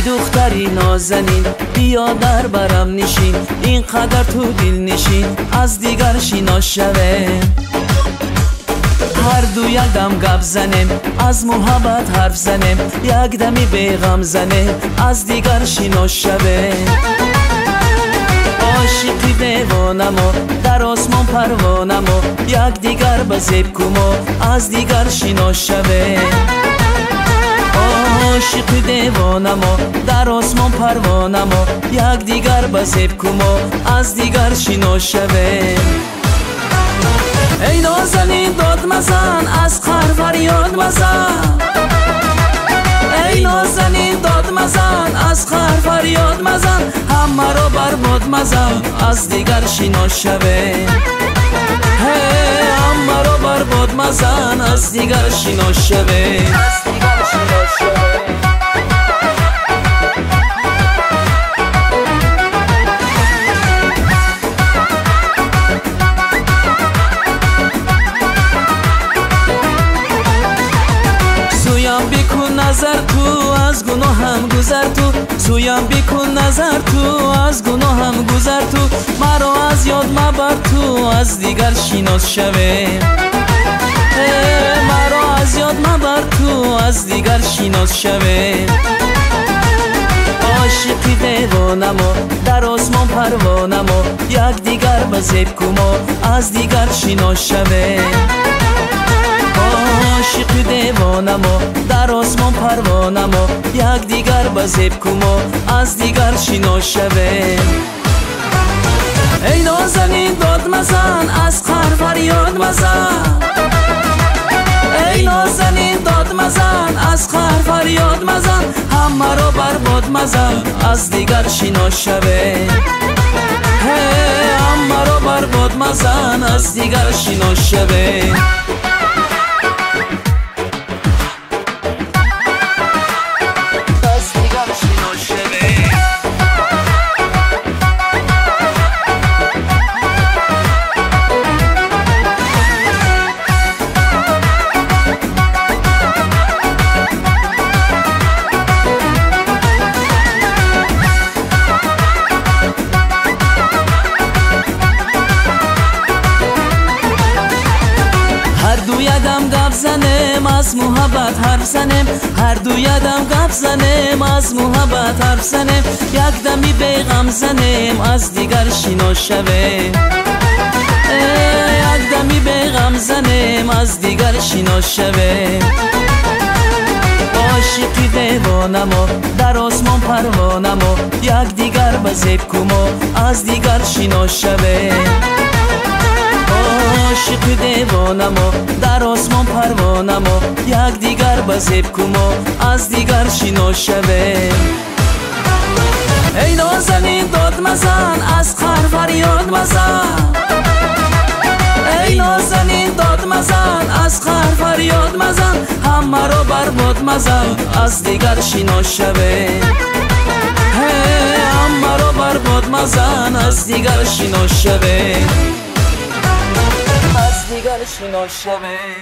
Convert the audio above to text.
دختری نازنین بیا در برم نشین، اینقدر تو دل نشین از دیگر شینا شوه. هر دو یک دم گپ زنیم از محبت حرف زنیم، یک دمی بیغم زنیم از دیگر شینا شوه. عاشقی دیوانمو در آسمان پروانمو، یک دیگر بزیب کمو از دیگر شینا شوه. عاشقی دیوانمو در آسمان پروانمو، یک دیگر بزیب کمو از دیگر شینا شوه. ای نازنین داد مزن از خر فریاد مزن، ای نازنین داد مزن از خر فریاد مزن، همه را برباد مزن از دیگر شینا شوه. همه را برباد مزن از دیگر شینا شوه. بکن نظر تو از گناهم گذر تو، سویم بکن نظر تو از گناهم گذر تو، مرا از یاد مبر تو از دیگر شیناس شوه. مرا از یاد مبر تو از دیگر شیناس شوه. عاشقی دیوانمو در آسمان پروانمو، یک دیگر بزیب کمو از دیگر شیناس شوه. عاشقی دیوانمو در آسمان پروانمو، یک دیگر بزیب کمو از دیگر شینا شوه. ای نازنین داد مزن از خر فریاد مزن، ای نازنین داد مزن از خر فریاد مزن، همه را برباد مزن از دیگر شینا شوه. همه را برباد مزن از دیگر شینا شوه. گپ زنیم از محبت حرف زنیم، هر دو یدم گپ زنیم از محبت حرف زنیم، یک دمی بیغم زنیم از دیگر شینا شوه. یک دمی بیغم زنیم از دیگر شینا شوه. عاشقی دیوانمو در آسمان پروانمو، یک دیگر بزیب کمو از دیگر شینا شوه. عاشقی دیوانمو در آسمان پروانمو، یک دیگر بزیب کمو از دیگر شینا شوه. ای نازنین داد مزن از خر فریاد مزن، ای نازنین داد مزن از خر فریاد مزن، همه را برباد مزن از دیگر شینا شوه. همه را برباد مزن از دیگر شینا شوه. از دیگر شینا شوه.